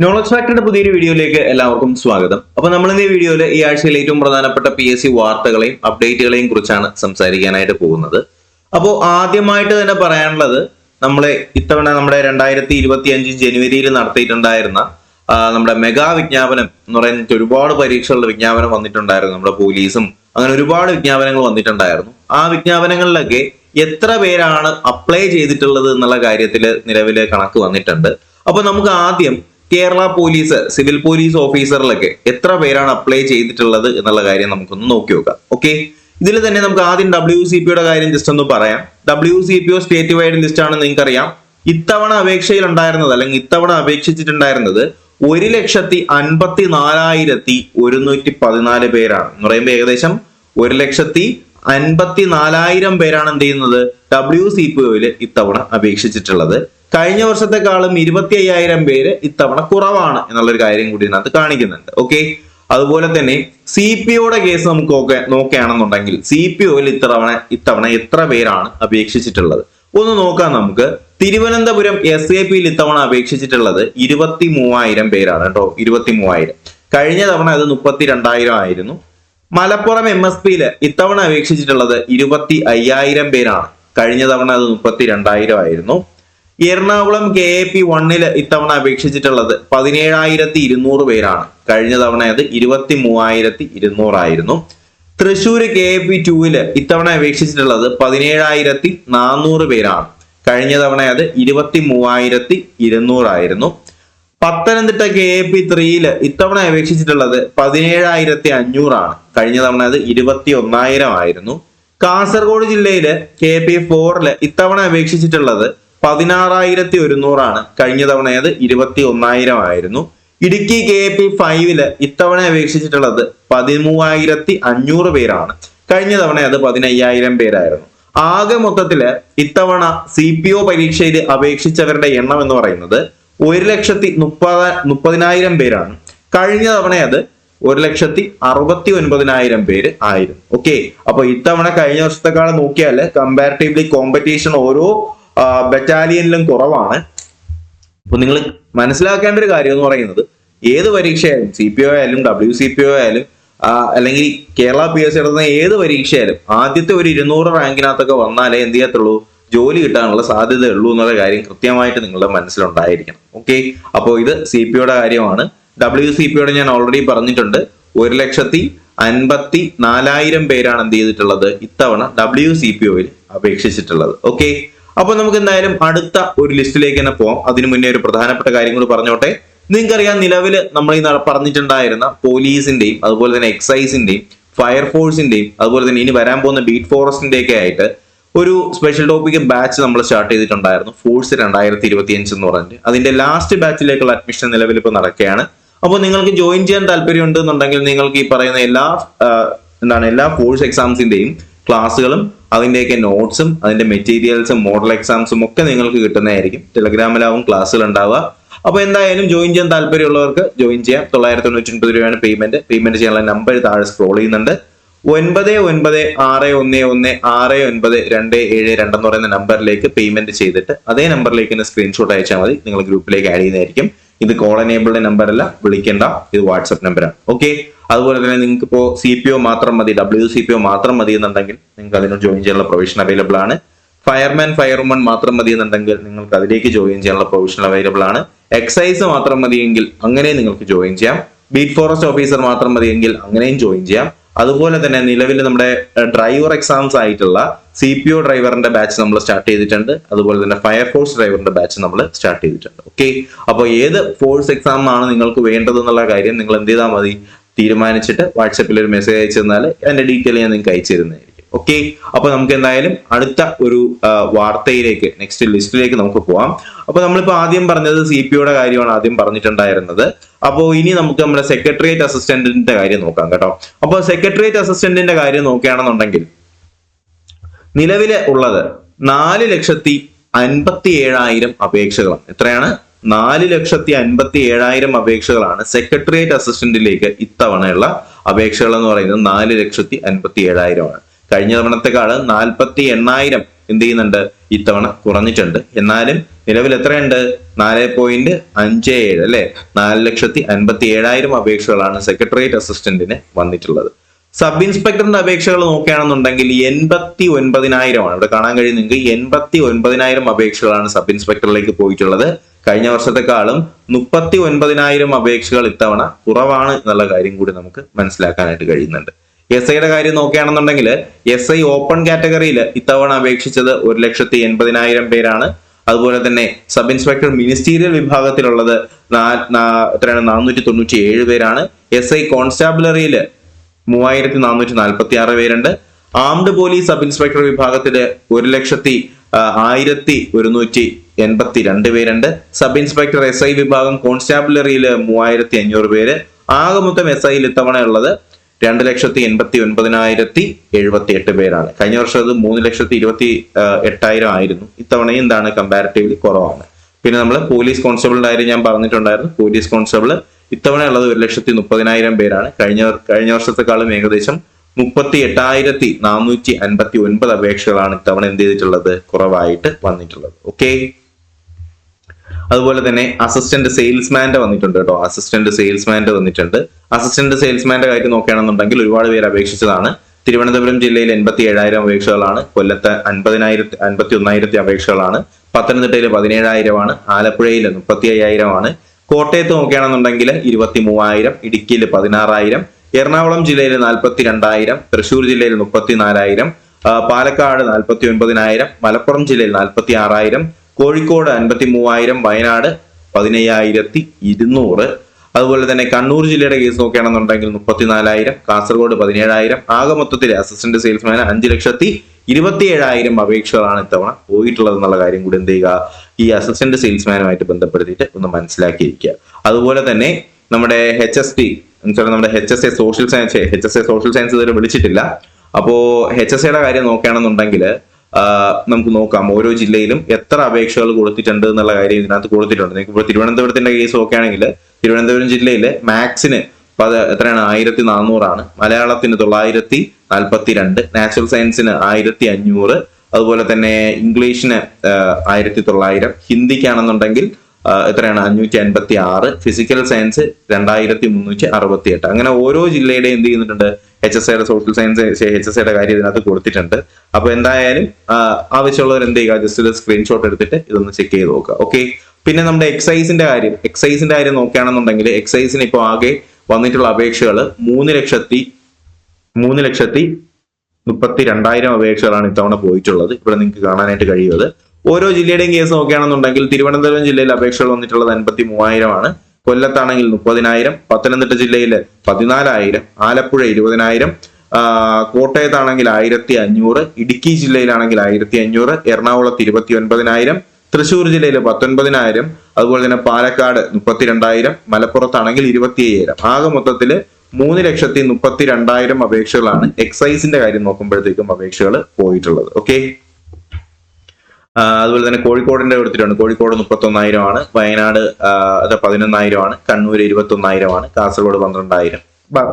Knowledge ഫാക്ടറിന്റെ പുതിയൊരു വീഡിയോയിലേക്ക് എല്ലാവർക്കും സ്വാഗതം. അപ്പൊ നമ്മൾ ഇന്ന് ഈ വീഡിയോയിൽ ഈ ആഴ്ചയിലെ ഏറ്റവും പ്രധാനപ്പെട്ട PSC വാർത്തകളെയും അപ്ഡേറ്റുകളെയും കുറിച്ചാണ് സംസാരിക്കാനായിട്ട് പോകുന്നത്. അപ്പോൾ ആദ്യമായിട്ട് തന്നെ പറയാനുള്ളത് ഇത്തവണ നമ്മുടെ 2025 ജനുവരിയിൽ നടത്തിയിട്ടുണ്ടായിരുന്ന നമ്മുടെ മെഗാ വിജ്ഞാപനം എന്ന് പറയുന്നത് ഒരുപാട് പരീക്ഷകളുടെ വിജ്ഞാപനം വന്നിട്ടുണ്ടായിരുന്നു. നമ്മുടെ പോലീസും അങ്ങനെ ഒരുപാട് വിജ്ഞാപനങ്ങൾ വന്നിട്ടുണ്ടായിരുന്നു. ആ വിജ്ഞാപനങ്ങളിലൊക്കെ എത്ര പേരാണ് അപ്ലൈ ചെയ്തിട്ടുള്ളത് എന്നുള്ള കാര്യത്തിൽ നിലവിലെ കണക്ക് വന്നിട്ടുണ്ട്. അപ്പൊ നമുക്ക് ആദ്യം കേരള പോലീസ് സിവിൽ പോലീസ് ഓഫീസറിലൊക്കെ എത്ര പേരാണ് അപ്ലൈ ചെയ്തിട്ടുള്ളത് എന്നുള്ള കാര്യം നമുക്കൊന്ന് നോക്കി നോക്കാം. ഓക്കെ, ഇതിൽ തന്നെ നമുക്ക് ആദ്യം WCPO കാര്യം ജസ്റ്റ് ഒന്ന് പറയാം. WCPO സ്റ്റേറ്റ് വൈഡ് ലിസ്റ്റ് ആണ്. നിങ്ങൾക്കറിയാം ഇത്തവണ അപേക്ഷയിൽ ഉണ്ടായിരുന്നത് അല്ലെങ്കിൽ ഇത്തവണ അപേക്ഷിച്ചിട്ടുണ്ടായിരുന്നത് 1,54,114 പേരാണ്. എന്ന് പറയുമ്പോൾ ഏകദേശം 1,54,000 പേരാണ് എന്ത് ചെയ്യുന്നത് WCPOയിൽ ഇത്തവണ അപേക്ഷിച്ചിട്ടുള്ളത്. കഴിഞ്ഞ വർഷത്തെക്കാളും 25,000 പേര് ഇത്തവണ കുറവാണ് എന്നുള്ളൊരു കാര്യം കൂടി ഇതിനകത്ത് കാണിക്കുന്നുണ്ട്. ഓക്കെ, അതുപോലെ തന്നെ CPOയുടെ കേസ് നമുക്ക് നോക്കുകയാണെന്നുണ്ടെങ്കിൽ CPOയിൽ ഇത്തവണ എത്ര പേരാണ് അപേക്ഷിച്ചിട്ടുള്ളത് ഒന്ന് നോക്കാം. നമുക്ക് തിരുവനന്തപുരം SAPയിൽ ഇത്തവണ അപേക്ഷിച്ചിട്ടുള്ളത് 23,000 പേരാണ് കേട്ടോ. 23,000. കഴിഞ്ഞ തവണ അത് 32,000 ആയിരുന്നു. മലപ്പുറം MSPയിൽ ഇത്തവണ അപേക്ഷിച്ചിട്ടുള്ളത് 25,000 പേരാണ്. കഴിഞ്ഞ തവണ അത് 32,000 ആയിരുന്നു. എറണാകുളം KAP1 ഇത്തവണ അപേക്ഷിച്ചിട്ടുള്ളത് 17,200 പേരാണ്. കഴിഞ്ഞ തവണ അത് 23,200 ആയിരുന്നു. തൃശ്ശൂർ KAP2 ഇത്തവണ അപേക്ഷിച്ചിട്ടുള്ളത് 17,400 പേരാണ്. കഴിഞ്ഞ തവണ അത് 23,200 ആയിരുന്നു. പത്തനംതിട്ട KAP3 ഇത്തവണ അപേക്ഷിച്ചിട്ടുള്ളത് 17,500 ആണ്. കഴിഞ്ഞ തവണ അത് 21,000 ആയിരുന്നു. കാസർഗോഡ് ജില്ലയില് KAP4 ഇത്തവണ അപേക്ഷിച്ചിട്ടുള്ളത് 16,100 ആണ്. കഴിഞ്ഞ തവണ അത് 21,000 ആയിരുന്നു. ഇടുക്കി KAP5 ഇത്തവണ അപേക്ഷിച്ചിട്ടുള്ളത് 13,500 പേരാണ്. കഴിഞ്ഞ തവണ അത് 15,000 പേരായിരുന്നു. ആകെ മൊത്തത്തില് ഇത്തവണ CPO പരീക്ഷയിൽ അപേക്ഷിച്ചവരുടെ എണ്ണം എന്ന് പറയുന്നത് 1,30,000 പേരാണ്. കഴിഞ്ഞ തവണ അത് 1,69,000 പേര് ആയിരുന്നു. ഓക്കെ, അപ്പൊ ഇത്തവണ കഴിഞ്ഞ വർഷത്തെക്കാൾ നോക്കിയാൽ കമ്പാരിറ്റീവ്ലി കോമ്പറ്റീഷൻ ഓരോ ബറ്റാലിയനിലും കുറവാണ്. അപ്പൊ നിങ്ങൾ മനസ്സിലാക്കേണ്ട ഒരു കാര്യം എന്ന് പറയുന്നത് ഏത് പരീക്ഷയായാലും CPO ആയാലും WCPO ആയാലും അല്ലെങ്കിൽ കേരള PSC നടത്തുന്ന ഏത് പരീക്ഷയായാലും ആദ്യത്തെ ഒരു 200 റാങ്കിനകത്തൊക്കെ വന്നാലേ എന്ത് ചെയ്യത്തുള്ളൂ, ജോലി കിട്ടാനുള്ള സാധ്യത ഉള്ളൂ എന്നുള്ള കാര്യം കൃത്യമായിട്ട് നിങ്ങളുടെ മനസ്സിലുണ്ടായിരിക്കണം. ഓക്കെ, അപ്പോൾ ഇത് CPOയുടെ കാര്യമാണ്. WCPOയുടെ ഞാൻ ഓൾറെഡി പറഞ്ഞിട്ടുണ്ട്. 1,54,000 പേരാണ് എന്ത് ചെയ്തിട്ടുള്ളത് ഇത്തവണ WCPOയിൽ അപേക്ഷിച്ചിട്ടുള്ളത്. ഓക്കെ, അപ്പൊ നമുക്ക് എന്തായാലും അടുത്ത ഒരു ലിസ്റ്റിലേക്ക് തന്നെ പോവാം. അതിനു മുന്നേ ഒരു പ്രധാനപ്പെട്ട കാര്യം കൂടി പറഞ്ഞോട്ടെ. നിങ്ങൾക്കറിയാം നിലവിൽ നമ്മൾ ഈ പറഞ്ഞിട്ടുണ്ടായിരുന്ന പോലീസിന്റെയും അതുപോലെ തന്നെ എക്സൈസിന്റെയും ഫയർഫോഴ്സിന്റെയും അതുപോലെ തന്നെ ഇനി വരാൻ പോകുന്ന ബീറ്റ് ഫോറസ്റ്റിന്റെ ഒക്കെ ആയിട്ട് ഒരു സ്പെഷ്യൽ ടോപ്പിക് ബാച്ച് നമ്മൾ സ്റ്റാർട്ട് ചെയ്തിട്ടുണ്ടായിരുന്നു. ഫോഴ്സ് 2025 എന്ന് പറഞ്ഞിട്ട് അതിന്റെ ലാസ്റ്റ് ബാച്ചിലേക്കുള്ള അഡ്മിഷൻ നിലവിൽ ഇപ്പോൾ നടക്കുകയാണ്. അപ്പോൾ നിങ്ങൾക്ക് ജോയിൻ ചെയ്യാൻ താല്പര്യം ഉണ്ടെന്നുണ്ടെങ്കിൽ നിങ്ങൾക്ക് ഈ പറയുന്ന എല്ലാ ഫോഴ്സ് എക്സാംസിന്റെയും ക്ലാസ്സുകളും അതിന്റെയൊക്കെ നോട്ട്സും അതിന്റെ മെറ്റീരിയൽസും മോഡൽ എക്സാംസും ഒക്കെ നിങ്ങൾക്ക് കിട്ടുന്നതായിരിക്കും. ടെലഗ്രാമിലാവും ക്ലാസ്സുകൾ ഉണ്ടാവുക. അപ്പൊ എന്തായാലും ജോയിൻ ചെയ്യാൻ താല്പര്യമുള്ളവർക്ക് ജോയിൻ ചെയ്യാം. 999 രൂപയാണ് പേയ്മെന്റ് ചെയ്യാനുള്ള നമ്പർ താഴെ സ്ക്രോൾ ചെയ്യുന്നുണ്ട്. 9961116927 എന്ന് പറയുന്ന നമ്പറിലേക്ക് പേയ്മെന്റ് ചെയ്തിട്ട് അതേ നമ്പറിലേക്ക് തന്നെ സ്ക്രീൻഷോട്ട് അയച്ചാൽ മതി. നിങ്ങൾ ഗ്രൂപ്പിലേക്ക് ആഡ് ചെയ്യുന്നതായിരിക്കും. ഇത് കോൾ എനേബിൾഡ് നമ്പർ അല്ല, വിളിക്കേണ്ട, ഇത് വാട്സ്ആപ്പ് നമ്പറാണ്. ഓക്കെ, അതുപോലെ തന്നെ നിങ്ങൾക്ക് ഇപ്പോൾ CPO മാത്രം മതി, WCPO മാത്രം മതി എന്നുണ്ടെങ്കിൽ നിങ്ങൾക്ക് അതിന് ജോയിൻ ചെയ്യാനുള്ള പ്രൊവിഷൻ അവൈലബിൾ ആണ്. ഫയർവുമൺ മാത്രം മതി എന്നുണ്ടെങ്കിൽ നിങ്ങൾക്ക് അതിലേക്ക് ജോയിൻ ചെയ്യാനുള്ള പ്രൊവിഷൻ അവൈലബിൾ ആണ്. എക്സൈസ് മാത്രം മതിയെങ്കിൽ അങ്ങനെ നിങ്ങൾക്ക് ജോയിൻ ചെയ്യാം. ബീറ്റ് ഫോറസ്റ്റ് ഓഫീസർ മാത്രം മതിയെങ്കിൽ അങ്ങനെയും ജോയിൻ ചെയ്യാം. അതുപോലെ തന്നെ നിലവിൽ നമ്മുടെ ഡ്രൈവർ എക്സാംസ് ആയിട്ടുള്ള CPO ഡ്രൈവറിന്റെ ബാച്ച് നമ്മൾ സ്റ്റാർട്ട് ചെയ്തിട്ടുണ്ട്. അതുപോലെ തന്നെ ഫയർഫോഴ്സ് ഡ്രൈവറിന്റെ ബാച്ച് നമ്മൾ സ്റ്റാർട്ട് ചെയ്തിട്ടുണ്ട്. ഓക്കെ, അപ്പോൾ ഏത് ഫോഴ്സ് എക്സാം ആണ് നിങ്ങൾക്ക് വേണ്ടത് എന്നുള്ള കാര്യം നിങ്ങൾ എന്ത് ചെയ്താൽ മതി, തീരുമാനിച്ചിട്ട് വാട്സാപ്പിൽ ഒരു മെസ്സേജ് അയച്ചു തന്നാൽ അതിന്റെ ഡീറ്റെയിൽ ഞാൻ നിങ്ങൾക്ക് അയച്ചു തരുന്നതായിരിക്കും. ഓക്കെ, അപ്പൊ നമുക്ക് എന്തായാലും അടുത്ത ഒരു വാർത്തയിലേക്ക്, നെക്സ്റ്റ് ലിസ്റ്റിലേക്ക് നമുക്ക് പോവാം. അപ്പൊ നമ്മളിപ്പോ ആദ്യം പറഞ്ഞത് CPOയുടെ കാര്യമാണ് ആദ്യം പറഞ്ഞിട്ടുണ്ടായിരുന്നത്. അപ്പോൾ ഇനി നമുക്ക് നമ്മുടെ സെക്രട്ടേറിയറ്റ് അസിസ്റ്റന്റിന്റെ കാര്യം നോക്കാം കേട്ടോ. അപ്പോൾ സെക്രട്ടേറിയറ്റ് അസിസ്റ്റന്റിന്റെ കാര്യം നോക്കുകയാണെന്നുണ്ടെങ്കിൽ നിലവിലെ ഉള്ളത് 4,57,000 അപേക്ഷകളാണ്. എത്രയാണ്? 4,57,000 അപേക്ഷകളാണ് സെക്രട്ടേറിയറ്റ് അസിസ്റ്റന്റിലേക്ക് ഇത്തവണയുള്ള അപേക്ഷകൾ എന്ന് പറയുന്നത്. 4,57,000 ആണ്. കഴിഞ്ഞ തവണത്തെക്കാൾ 48,000 എന്ത് ചെയ്യുന്നുണ്ട്, ഇത്തവണ കുറഞ്ഞിട്ടുണ്ട്. എന്നാലും നിലവിൽ എത്രയുണ്ട്, 4.57 അല്ലെ, 4,57,000 അപേക്ഷകളാണ് സെക്രട്ടേറിയറ്റ് അസിസ്റ്റന്റിന് വന്നിട്ടുള്ളത്. സബ് ഇൻസ്പെക്ടറിന്റെ അപേക്ഷകൾ നോക്കുകയാണെന്നുണ്ടെങ്കിൽ 89,000 ഇവിടെ കാണാൻ കഴിയും നിങ്ങൾക്ക്. 89,000 അപേക്ഷകളാണ് സബ് ഇൻസ്പെക്ടറിലേക്ക് പോയിട്ടുള്ളത്. കഴിഞ്ഞ വർഷത്തെക്കാളും 39,000 അപേക്ഷകൾ ഇത്തവണ കുറവാണ് എന്നുള്ള കാര്യം കൂടി നമുക്ക് മനസ്സിലാക്കാനായിട്ട് കഴിയുന്നുണ്ട്. SIയുടെ കാര്യം നോക്കുകയാണെന്നുണ്ടെങ്കിൽ SI ഓപ്പൺ കാറ്റഗറിയിൽ ഇത്തവണ അപേക്ഷിച്ചത് 1,80,000 പേരാണ്. അതുപോലെ തന്നെ സബ് ഇൻസ്പെക്ടർ മിനിസ്റ്റീരിയൽ വിഭാഗത്തിലുള്ളത് 497 പേരാണ്. SI കോൺസ്റ്റാബുലറിയിൽ 3,446 പേരുണ്ട്. ആംഡ് പോലീസ് സബ് ഇൻസ്പെക്ടർ വിഭാഗത്തില് 1,01,182 പേരുണ്ട്. സബ് ഇൻസ്പെക്ടർ SI വിഭാഗം കോൺസ്റ്റാബുലറിയിൽ 3,500 പേര്. ആകെ മൊത്തം SIയിൽ ഇത്തവണ ഉള്ളത് 2,89,078 പേരാണ്. കഴിഞ്ഞ വർഷം അത് 3,28,000 ആയിരുന്നു. ഇത്തവണയും എന്താണ്, കമ്പാരിറ്റീവ്ലി കുറവാണ്. പിന്നെ നമ്മൾ പോലീസ് കോൺസ്റ്റബിളിന്റെ കാര്യം ഞാൻ പറഞ്ഞിട്ടുണ്ടായിരുന്നു. പോലീസ് കോൺസ്റ്റബിൾ ഇത്തവണ ഉള്ളത് 1,30,000 പേരാണ്. കഴിഞ്ഞ വർഷത്തെക്കാളും ഏകദേശം 38,459 അപേക്ഷകളാണ് ഇത്തവണ എന്ത് ചെയ്തിട്ടുള്ളത്, കുറവായിട്ട് വന്നിട്ടുള്ളത്. ഓക്കെ, അതുപോലെ തന്നെ അസിസ്റ്റന്റ് സെയിൽസ്മാന്റെ വന്നിട്ടുണ്ട് കേട്ടോ. അസിസ്റ്റന്റ് സെയിൽസ്മാന്റെ വന്നിട്ടുണ്ട്. അസിസ്റ്റന്റ് സെയിൽസ്മാന്റെ കാര്യം നോക്കുകയാണെന്നുണ്ടെങ്കിൽ ഒരുപാട് പേര് അപേക്ഷിച്ചതാണ്. തിരുവനന്തപുരം ജില്ലയിൽ 87,000 അപേക്ഷകളാണ്. കൊല്ലത്ത് 51,000 അപേക്ഷകളാണ്. പത്തനംതിട്ടയിൽ 17,000 ആലപ്പുഴയിൽ 35,000 കോട്ടയത്ത് നോക്കുകയാണെന്നുണ്ടെങ്കിൽ 23,000, ഇടുക്കിയിൽ 16,000, എറണാകുളം ജില്ലയിൽ 42,000, തൃശ്ശൂർ ജില്ലയിൽ 34,000, പാലക്കാട് 49,000, മലപ്പുറം ജില്ലയിൽ 46,000, കോഴിക്കോട് 53,000, വയനാട് 15,200. അതുപോലെ തന്നെ കണ്ണൂർ ജില്ലയുടെ കേസ് നോക്കുകയാണെന്നുണ്ടെങ്കിൽ 34,000, കാസർഗോഡ് 17,000. ആകെ മൊത്തത്തിൽ അസിസ്റ്റന്റ് സെയിൽസ്മാൻ 5,27,000 അപേക്ഷകളാണ് ഇത്തവണ പോയിട്ടുള്ളത് എന്നുള്ള കാര്യം കൂടി എന്ത് ചെയ്യുക, ഈ അസിസ്റ്റന്റ് സെയിൽസ്മാനുമായിട്ട് ബന്ധപ്പെടുത്തിയിട്ട് ഒന്ന് മനസ്സിലാക്കിയിരിക്കുക. അതുപോലെ തന്നെ നമ്മുടെ നമ്മുടെ HSA സോഷ്യൽ സയൻസ് ഇതുവരെ വിളിച്ചിട്ടില്ല. അപ്പോ HSAയുടെ കാര്യം നോക്കുകയാണെന്നുണ്ടെങ്കിൽ നമുക്ക് നോക്കാം ഓരോ ജില്ലയിലും എത്ര അപേക്ഷകൾ കൊടുത്തിട്ടുണ്ട് എന്നുള്ള കാര്യം ഇതിനകത്ത് കൊടുത്തിട്ടുണ്ട്. നിങ്ങൾക്ക് ഇപ്പോൾ തിരുവനന്തപുരത്തിന്റെ കേസ് നോക്കുകയാണെങ്കിൽ തിരുവനന്തപുരം ജില്ലയില് മാത്സിന് എത്രയാണ്, 1,400, മലയാളത്തിന് 942, നാച്ചുറൽ സയൻസിന് 1,500, അതുപോലെ തന്നെ ഇംഗ്ലീഷിന് 1,900, ഹിന്ദിക്കാണെന്നുണ്ടെങ്കിൽ എത്രയാണ് 556, ഫിസിക്കൽ സയൻസ് 2,368. അങ്ങനെ ഓരോ ജില്ലയുടെ എന്ത് ചെയ്യുന്നുണ്ട്, HSAയുടെ സോഷ്യൽ സയൻസ് HSAയുടെ കാര്യം ഇതിനകത്ത് കൊടുത്തിട്ടുണ്ട്. അപ്പൊ എന്തായാലും ആവശ്യമുള്ളവർ എന്ത് ചെയ്യുക, ജസ്റ്റ് ഒരു സ്ക്രീൻഷോട്ട് എടുത്തിട്ട് ഇതൊന്ന് ചെക്ക് ചെയ്ത് നോക്കുക. ഓക്കെ, പിന്നെ നമ്മുടെ എക്സൈസിന്റെ കാര്യം നോക്കുകയാണെന്നുണ്ടെങ്കിൽ എക്സൈസിന് ഇപ്പോൾ ആകെ വന്നിട്ടുള്ള അപേക്ഷകൾ 3,32,000 അപേക്ഷകളാണ് ഇത്തവണ പോയിട്ടുള്ളത്. ഇവിടെ നിങ്ങൾക്ക് കാണാനായിട്ട് കഴിയുന്നത്. ഓരോ ജില്ലയുടെയും കേസ് നോക്കുകയാണെന്നുണ്ടെങ്കിൽ തിരുവനന്തപുരം ജില്ലയിൽ അപേക്ഷകൾ വന്നിട്ടുള്ളത് 53,000, കൊല്ലത്താണെങ്കിൽ 30,000, പത്തനംതിട്ട ജില്ലയിൽ 14,000, ആലപ്പുഴ 20,000, കോട്ടയത്താണെങ്കിൽ 1,500, ഇടുക്കി ജില്ലയിലാണെങ്കിൽ 1,500, എറണാകുളത്ത് 29,000, തൃശ്ശൂർ ജില്ലയിൽ 19,000, അതുപോലെ തന്നെ പാലക്കാട് 32,000, മലപ്പുറത്താണെങ്കിൽ 25,000. ആകെ മൊത്തത്തില് 3,32,000 അപേക്ഷകളാണ് എക്സൈസിന്റെ കാര്യം നോക്കുമ്പോഴത്തേക്കും അപേക്ഷകൾ പോയിട്ടുള്ളത്. ഓക്കെ, അതുപോലെ തന്നെ കോഴിക്കോടിന്റെ കൊടുത്തിട്ടുണ്ട്. കോഴിക്കോട് 31,000, വയനാട് 11,000, കണ്ണൂർ 21,000, കാസർഗോഡ് 12,000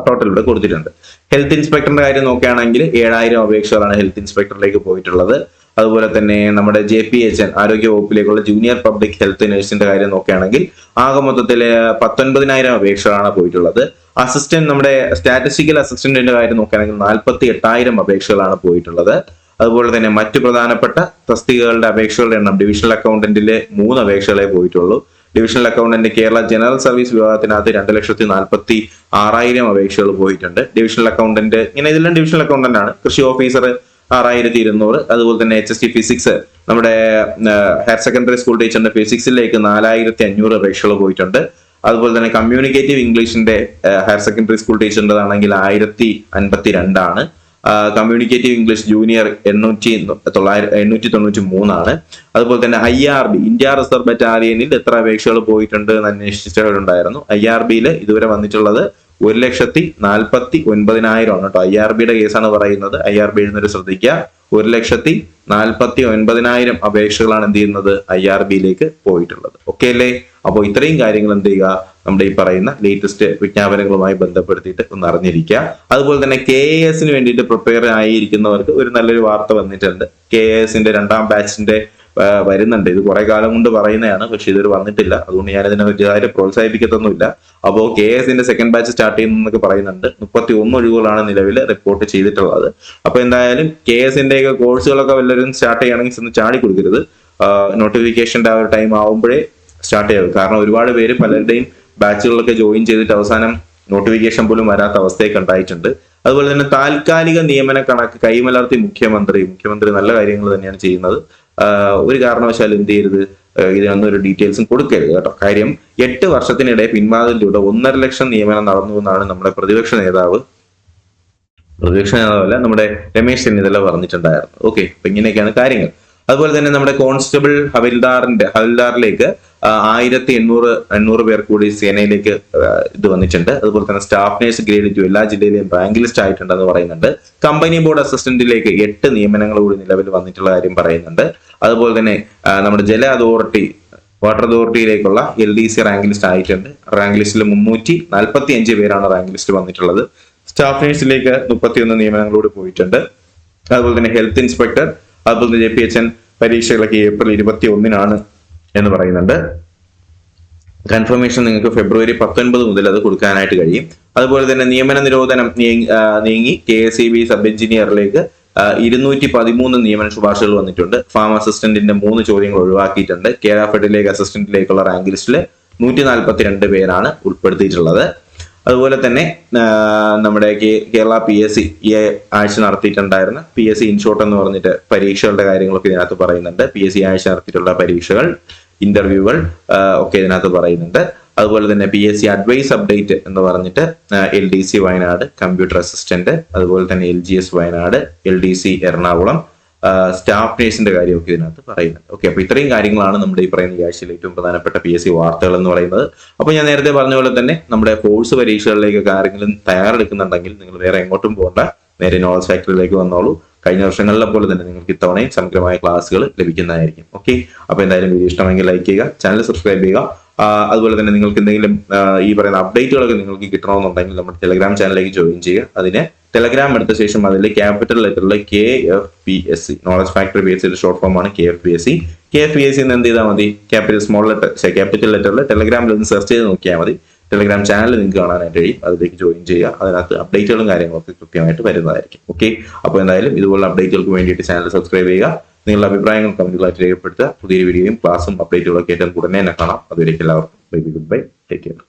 ടോട്ടൽ ഇവിടെ കൊടുത്തിട്ടുണ്ട്. ഹെൽത്ത് ഇൻസ്പെക്ടറിന്റെ കാര്യം നോക്കുകയാണെങ്കിൽ 7,000 അപേക്ഷകളാണ് ഹെൽത്ത് ഇൻസ്പെക്ടറിലേക്ക് പോയിട്ടുള്ളത്. അതുപോലെ തന്നെ നമ്മുടെ JPHN ആരോഗ്യ വകുപ്പിലേക്കുള്ള ജൂനിയർ പബ്ലിക് ഹെൽത്ത് നഴ്സിന്റെ കാര്യം നോക്കുകയാണെങ്കിൽ ആകെ മൊത്തത്തില് 19,000 അപേക്ഷകളാണ് പോയിട്ടുള്ളത്. അസിസ്റ്റന്റ് നമ്മുടെ സ്റ്റാറ്റിസ്റ്റിക്കൽ അസിസ്റ്റന്റിന്റെ കാര്യം നോക്കുകയാണെങ്കിൽ 48,000 അപേക്ഷകളാണ് പോയിട്ടുള്ളത്. അതുപോലെ തന്നെ മറ്റു പ്രധാനപ്പെട്ട തസ്തികകളുടെ അപേക്ഷകളുടെ എണ്ണം ഡിവിഷണൽ അക്കൗണ്ടന്റിലെ 3 അപേക്ഷകളെ പോയിട്ടുള്ളൂ. Divisional accountant Kerala general service വിഭാഗത്തിനകത്ത് 2,46,000 അപേക്ഷകൾ പോയിട്ടുണ്ട്. ഡിവിഷണൽ അക്കൗണ്ടന്റ് ഇതെല്ലാം ഡിവിഷണൽ അക്കൗണ്ടന്റ് ആണ്. കൃഷി ഓഫീസർ 6,200, അതുപോലെ തന്നെ HST ഫിസിക്സ് നമ്മുടെ ഹയർ സെക്കൻഡറി സ്കൂൾ ടീച്ചറിന്റെ ഫിസിക്സിലേക്ക് 4,500 അപേക്ഷകൾ പോയിട്ടുണ്ട്. അതുപോലെ തന്നെ കമ്മ്യൂണിക്കേറ്റീവ് ഇംഗ്ലീഷിന്റെ ഹയർ സെക്കൻഡറി സ്കൂൾ ടീച്ചറിൻ്റെതാണെങ്കിൽ 1,052. Communicative English junior 893. അതുപോലെ തന്നെ IRB ഇന്ത്യ റിസർവ് ബറ്റാലിയനിൽ എത്ര അപേക്ഷകൾ പോയിട്ടുണ്ട് എന്ന് അന്വേഷിച്ചവരുണ്ടായിരുന്നു. IRBയിൽ ഇതുവരെ വന്നിട്ടുള്ളത് 1,49,000 കേട്ടോ. IRBയുടെ കേസാണ് പറയുന്നത്. IRB എഴുന്നൊരു ശ്രദ്ധിക്കുക. 1,49,000 അപേക്ഷകളാണ് എന്ത് ചെയ്യുന്നത് IRBയിലേക്ക് പോയിട്ടുള്ളത്. ഓക്കെ അല്ലേ? അപ്പോൾ ഇത്രയും കാര്യങ്ങൾ എന്ത് ചെയ്യുക, നമ്മുടെ ഈ പറയുന്ന ലേറ്റസ്റ്റ് വിജ്ഞാപനങ്ങളുമായി ബന്ധപ്പെടുത്തിയിട്ട് ഒന്ന് അറിഞ്ഞിരിക്കുക. അതുപോലെ തന്നെ KAS വേണ്ടിയിട്ട് പ്രിപ്പയർ ആയിരിക്കുന്നവർക്ക് ഒരു നല്ലൊരു വാർത്ത വന്നിട്ടുണ്ട്. KASന്റെ 2ാം ബാച്ചിന്റെ വരുന്നുണ്ട്. ഇത് കുറെ കാലം കൊണ്ട് പറയുന്നതാണ്, പക്ഷെ ഇതൊരു വന്നിട്ടില്ല. അതുകൊണ്ട് ഞാൻ ഇതിനെ വലിയതായിട്ട് പ്രോത്സാഹിപ്പിക്കത്തൊന്നുമില്ല. അപ്പോൾ KASന്റെ 2nd ബാച്ച് സ്റ്റാർട്ട് ചെയ്യുന്നൊക്കെ പറയുന്നുണ്ട്. 31 ഒഴിവുകളാണ് നിലവിൽ റിപ്പോർട്ട് ചെയ്തിട്ടുള്ളത്. അപ്പൊ എന്തായാലും KASന്റെ ഒക്കെ കോഴ്സുകളൊക്കെ വല്ലവരും സ്റ്റാർട്ട് ചെയ്യണമെങ്കിൽ ഒന്ന് ചാടി കൊടുക്കരുത്. നോട്ടിഫിക്കേഷന്റെ ആ ഒരു ടൈം ആവുമ്പോഴേ സ്റ്റാർട്ട് ചെയ്യും. കാരണം ഒരുപാട് പേര് പലരുടെയും ബാച്ചുകളിലൊക്കെ ജോയിൻ ചെയ്തിട്ട് അവസാനം നോട്ടിഫിക്കേഷൻ പോലും വരാത്ത അവസ്ഥയൊക്കെ ഉണ്ടായിട്ടുണ്ട്. അതുപോലെ തന്നെ താൽക്കാലിക നിയമന കണക്ക് കൈമലർത്തി മുഖ്യമന്ത്രി നല്ല കാര്യങ്ങൾ തന്നെയാണ് ചെയ്യുന്നത്. ഒരു കാരണവശാലും എന്ത് ചെയ്യരുത്, ഇതിനൊന്നും ഒരു ഡീറ്റെയിൽസും കൊടുക്കരുത് കേട്ടോ. കാര്യം 8 വർഷത്തിനിടെ പിൻവാതിലൂടെ 1.5 ലക്ഷം നിയമനം നടന്നു എന്നാണ് നമ്മുടെ പ്രതിപക്ഷ നേതാവല്ല നമ്മുടെ രമേശ് ചെന്നിത്തല പറഞ്ഞിട്ടുണ്ടായിരുന്നു. ഓക്കെ, അപ്പൊ ഇങ്ങനെയൊക്കെയാണ് കാര്യങ്ങൾ. അതുപോലെ തന്നെ നമ്മുടെ കോൺസ്റ്റബിൾ ഹവിൽദാറിലേക്ക് 1,800 പേർ കൂടി സേനയിലേക്ക് ഇത് വന്നിട്ടുണ്ട്. അതുപോലെ തന്നെ സ്റ്റാഫ് നേഴ്സ് ഗ്രേഡ് 2 എല്ലാ ജില്ലയിലെയും റാങ്ക് ലിസ്റ്റ് ആയിട്ടുണ്ടെന്ന് പറയുന്നുണ്ട്. കമ്പനി ബോർഡ് അസിസ്റ്റന്റിലേക്ക് 8 നിയമനങ്ങൾ കൂടി നിലവിൽ വന്നിട്ടുള്ള കാര്യം പറയുന്നുണ്ട്. അതുപോലെ തന്നെ നമ്മുടെ വാട്ടർ അതോറിറ്റിയിലേക്കുള്ള LDC റാങ്ക് ലിസ്റ്റ് ആയിട്ടുണ്ട്. റാങ്ക് ലിസ്റ്റിൽ 345 പേരാണ് റാങ്ക് ലിസ്റ്റ് വന്നിട്ടുള്ളത്. സ്റ്റാഫ് നേഴ്സിലേക്ക് 31 നിയമനങ്ങളോട് പോയിട്ടുണ്ട്. അതുപോലെ തന്നെ ഹെൽത്ത് ഇൻസ്പെക്ടർ, അതുപോലെ തന്നെ JPHN പരീക്ഷകളൊക്കെ ഏപ്രിൽ 21 എന്ന് പറയുന്നുണ്ട്. കൺഫർമേഷൻ നിങ്ങൾക്ക് ഫെബ്രുവരി 19 മുതൽ അത് കൊടുക്കാനായിട്ട് കഴിയും. അതുപോലെ തന്നെ നിയമന നിരോധനം നീങ്ങി KSEB സബ് എഞ്ചിനീയറിലേക്ക് 213 നിയമന ശുപാർശകൾ വന്നിട്ടുണ്ട്. ഫാം അസിസ്റ്റന്റിന്റെ 3 ചോദ്യങ്ങൾ ഒഴിവാക്കിയിട്ടുണ്ട്. കേര ഫെഡിലേക്ക് അസിസ്റ്റന്റിലേക്കുള്ള റാങ്ക് ലിസ്റ്റിൽ 142 പേരാണ് ഉൾപ്പെടുത്തിയിട്ടുള്ളത്. അതുപോലെ തന്നെ നമ്മുടെ കേരള PSC ഈ ആഴ്ച നടത്തിയിട്ടുണ്ടായിരുന്ന PSC ഇൻഷോട്ട് എന്ന് പറഞ്ഞിട്ട് പരീക്ഷകളുടെ കാര്യങ്ങളൊക്കെ ഇതിനകത്ത് പറയുന്നുണ്ട്. PSC ആഴ്ച നടത്തിയിട്ടുള്ള പരീക്ഷകൾ, ഇന്റർവ്യൂകൾ ഒക്കെ ഇതിനകത്ത് പറയുന്നുണ്ട്. അതുപോലെ തന്നെ PSC അഡ്വൈസ് അപ്ഡേറ്റ് എന്ന് പറഞ്ഞിട്ട് LDC വയനാട് കമ്പ്യൂട്ടർ അസിസ്റ്റന്റ്, അതുപോലെ തന്നെ LGS Wayanad, LDC Ernakulam staff നേഴ്സിന്റെ കാര്യമൊക്കെ ഇതിനകത്ത് പറയുന്നുണ്ട്. ഓക്കെ, അപ്പൊ ഇത്രയും കാര്യങ്ങളാണ് നമ്മുടെ ഈ പറയുന്ന ഈ ആഴ്ചയിൽ ഏറ്റവും പ്രധാനപ്പെട്ട PSC വാർത്തകൾ എന്ന് പറയുന്നത്. അപ്പൊ ഞാൻ നേരത്തെ പറഞ്ഞ പോലെ തന്നെ നമ്മുടെ കോഴ്സ് പരീക്ഷകളിലേക്കൊക്കെ ആരെങ്കിലും തയ്യാറെടുക്കുന്നുണ്ടെങ്കിൽ നിങ്ങൾ വേറെ എങ്ങോട്ടും പോകണ്ട, നേരെ നോളജ് ഫാക്ടറിയിലേക്ക് വന്നോളൂ. കഴിഞ്ഞ വർഷങ്ങളിലെ പോലെ തന്നെ നിങ്ങൾക്ക് ഇത്തവണയും സമഗ്രമായ ക്ലാസ്സുകൾ ലഭിക്കുന്നതായിരിക്കും. ഓക്കെ, അപ്പൊ എന്തായാലും വീഡിയോ ഇഷ്ടമെങ്കിൽ ലൈക്ക് ചെയ്യുക, ചാനൽ സബ്സ്ക്രൈബ് ചെയ്യുക. അതുപോലെ തന്നെ നിങ്ങൾക്ക് എന്തെങ്കിലും ഈ പറയുന്ന അപ്ഡേറ്റുകളൊക്കെ നിങ്ങൾക്ക് കിട്ടണമെന്നുണ്ടെങ്കിൽ നമ്മുടെ ടെലഗ്രാം ചാനലിലേക്ക് ജോയിൻ ചെയ്യുക. അതിന് ടെലഗ്രാം എടുത്ത ശേഷം അതിൽ ക്യാപിറ്റൽ ലെറ്ററിൽ KFPSC knowledge factory PSC short form ആണ് KFPSC എന്ന് എന്ത് ചെയ്താൽ മതി, ക്യാപിറ്റൽ ലെറ്ററിൽ ടെലഗ്രാമിൽ ഒന്ന് സെർച്ച് ചെയ്ത് നോക്കിയാൽ മതി. ടെലഗ്രാം ചാനൽ നിങ്ങൾക്ക് കാണാനായിട്ട് കഴിയും. അതിലേക്ക് ജോയിൻ ചെയ്യുക. അതിനകത്ത് അപ്ഡേറ്റുകളും കാര്യങ്ങളൊക്കെ കൃത്യമായിട്ട് വരുന്നതായിരിക്കും. ഓക്കെ, അപ്പോൾ എന്തായാലും ഇതുപോലുള്ള അപ്ഡേറ്റുകൾക്ക് വേണ്ടിയിട്ട് ചാനൽ സബ്സ്ക്രൈബ് ചെയ്യുക. നിങ്ങളുടെ അഭിപ്രായങ്ങൾ കമന്റുകളായിട്ട് രേഖപ്പെടുത്തുക. പുതിയൊരു വീഡിയോയും ക്ലാസും അപ്ഡേറ്റുകളൊക്കെ ഏറ്റവും ഉടനെ തന്നെ കാണാം. അതുവരേക്കും എല്ലാവർക്കും bye, good bye, take care.